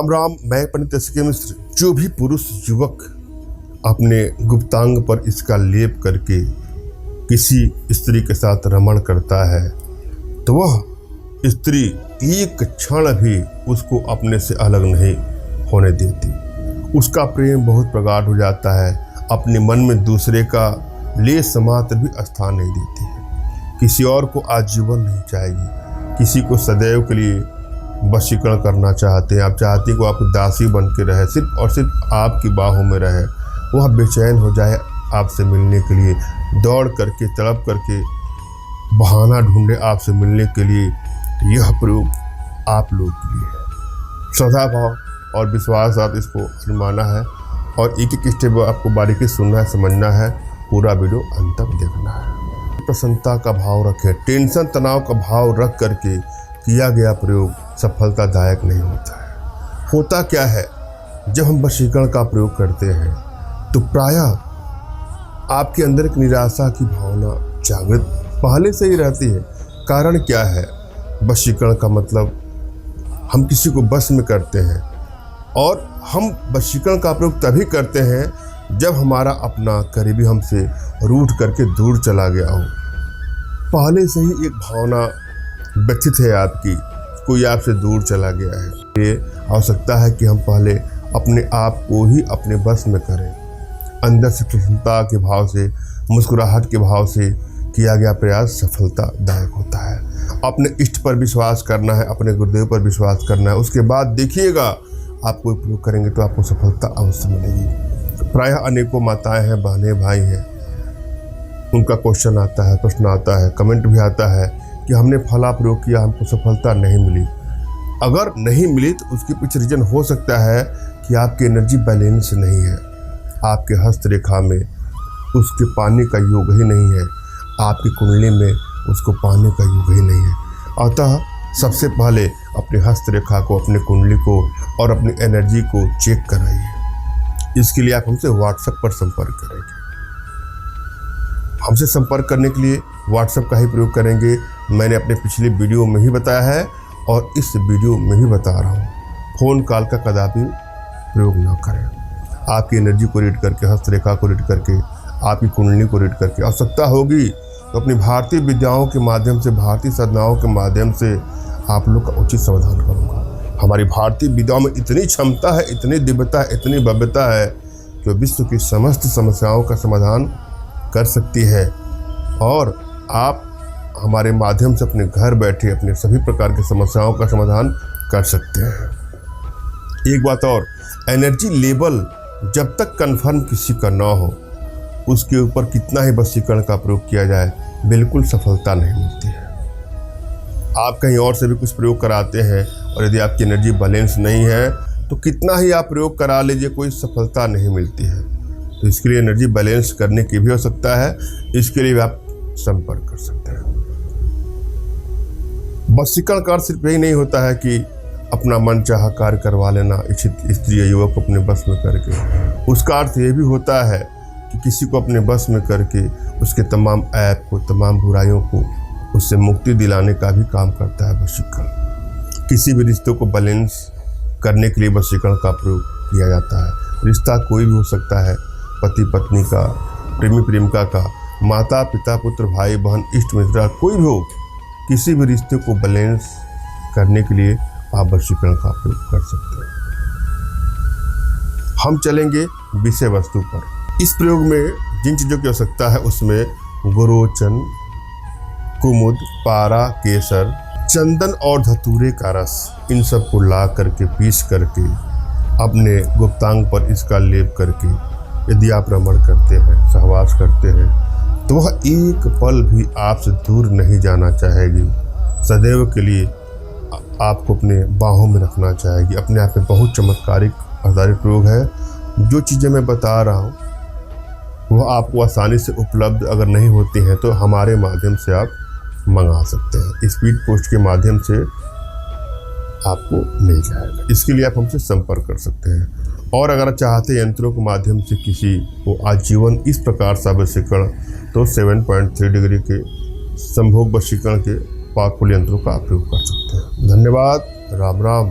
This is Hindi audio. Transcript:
राम राम। मैं पंडित एस.के. मिश्र। जो भी पुरुष युवक अपने गुप्तांग पर इसका लेप करके किसी स्त्री के साथ रमण करता है तो वह स्त्री एक क्षण भी उसको अपने से अलग नहीं होने देती। उसका प्रेम बहुत प्रगाढ़ हो जाता है, अपने मन में दूसरे का लेस मात्र भी स्थान नहीं देती है। किसी और को आजीवन नहीं चाहेगी, किसी को सदैव के लिए वशीकरण करना चाहते हैं। आप चाहते हैं कि वो आपकी दासी बन के रहे, सिर्फ और सिर्फ आपकी बाहों में रहे। वह बेचैन हो जाए आपसे मिलने के लिए, दौड़ करके तड़प करके बहाना ढूंढे आपसे मिलने के लिए। यह प्रयोग आप लोग के लिए है। श्रद्धा भाव और विश्वास आप इसको आजमाना है और एक एक स्टेप आपको बारीकी सुनना है, समझना है। पूरा वीडियो अंत तक देखना है। प्रसन्नता का भाव रखें, टेंशन तनाव का भाव रख करके किया गया प्रयोग सफलतादायक नहीं होता है। होता क्या है, जब हम वशीकरण का प्रयोग करते हैं तो प्रायः आपके अंदर एक निराशा की भावना जागृत पहले से ही रहती है। कारण क्या है, वशीकरण का मतलब हम किसी को वश में करते हैं और हम वशीकरण का प्रयोग तभी करते हैं जब हमारा अपना करीबी हमसे रूठ करके दूर चला गया हो। पहले से ही एक भावना व्यथित है आपकी, कोई आपसे दूर चला गया है। ये आवश्यकता है कि हम पहले अपने आप को ही अपने बस में करें। अंदर से प्रसन्नता के भाव से, मुस्कुराहट के भाव से किया गया प्रयास सफलतादायक होता है। अपने इष्ट पर विश्वास करना है, अपने गुरुदेव पर विश्वास करना है। उसके बाद देखिएगा आप कोई प्रयोग करेंगे तो आपको सफलता अवश्य मिलेगी। प्रायः अनेकों माताएं हैं, बहनें, भाई हैं, उनका क्वेश्चन आता है, प्रश्न आता है, कमेंट भी आता है कि हमने फला प्रयोग किया, हमको सफलता नहीं मिली। अगर नहीं मिली तो उसके पीछे रीजन हो सकता है कि आपकी एनर्जी बैलेंस नहीं है, आपके हस्त रेखा में उसके पाने का योग ही नहीं है, आपकी कुंडली में उसको पाने का योग ही नहीं है। अतः सबसे पहले अपने हस्त रेखा को, अपने कुंडली को और अपनी एनर्जी को चेक कराइए। इसके लिए आप हमसे व्हाट्सएप पर संपर्क करेंगे। हमसे संपर्क करने के लिए व्हाट्सएप का ही प्रयोग करेंगे। मैंने अपने पिछले वीडियो में ही बताया है और इस वीडियो में भी बता रहा हूँ। फ़ोन कॉल का कदापि प्रयोग न करें। आपकी एनर्जी को रीड करके, हस्तरेखा को रीड करके, आपकी कुंडली को रीड करके आवश्यकता होगी तो अपनी भारतीय विद्याओं के माध्यम से, भारतीय साधनाओं के माध्यम से आप लोग का उचित समाधान करूँगा। हमारी भारतीय विद्याओं में इतनी क्षमता है, इतनी दिव्यता है, इतनी भव्यता है कि विश्व की समस्त समस्याओं का समाधान कर सकती है और आप हमारे माध्यम से अपने घर बैठे अपने सभी प्रकार की समस्याओं का समाधान कर सकते हैं। एक बात और, एनर्जी लेवल जब तक कंफर्म किसी का ना हो, उसके ऊपर कितना ही वशीकरण का प्रयोग किया जाए, बिल्कुल सफलता नहीं मिलती है। आप कहीं और से भी कुछ प्रयोग कराते हैं और यदि आपकी एनर्जी बैलेंस नहीं है तो कितना ही आप प्रयोग करा लीजिए, कोई सफलता नहीं मिलती है। तो इसके लिए एनर्जी बैलेंस करने की भी आवश्यकता है। इसके लिए भी आप संपर्क कर सकते हैं। वशीकरण का सिर्फ यही नहीं होता है कि अपना मन चाहा कार्य करवा लेना इच्छित स्त्री या युवक को अपने बस में करके। उसका अर्थ ये भी होता है कि किसी को अपने बस में करके उसके तमाम ऐप को, तमाम बुराइयों को, उससे मुक्ति दिलाने का भी काम करता है वशीकरण। किसी भी रिश्ते को बैलेंस करने के लिए वशीकरण का प्रयोग किया जाता है। रिश्ता कोई भी हो सकता है, पति पत्नी का, प्रेमी प्रेमिका का, माता पिता पुत्र भाई बहन इष्ट मित्र, कोई भी हो। किसी भी रिश्ते को बैलेंस करने के लिए आप वशीकरण का प्रयोग कर सकते हैं। हम चलेंगे विषय वस्तु पर। इस प्रयोग में जिन चीज़ों की आवश्यकता है उसमें गुरोचन, कुमुद, पारा, केसर, चंदन और धतूरे का रस, इन सब को ला करके पीस करके अपने गुप्तांग पर इसका लेप करके यदि आप रमण करते हैं, सहवास करते हैं तो वह एक पल भी आपसे दूर नहीं जाना चाहेगी। सदैव के लिए आपको अपने बाहों में रखना चाहेगी। अपने आप में बहुत चमत्कारिक आधारित प्रयोग है। जो चीज़ें मैं बता रहा हूँ वह आपको आसानी से उपलब्ध अगर नहीं होती हैं तो हमारे माध्यम से आप मंगा सकते हैं। स्पीड पोस्ट के माध्यम से आपको मिल जाएगा। इसके लिए आप हमसे संपर्क कर सकते हैं। और अगर चाहते हैं यंत्रों के माध्यम से किसी को आजीवन इस प्रकार से वशीकरण, तो 7.3 डिग्री के संभोग वशीकरण के पावरफुल यंत्रों का प्रयोग कर सकते हैं। धन्यवाद। राम राम।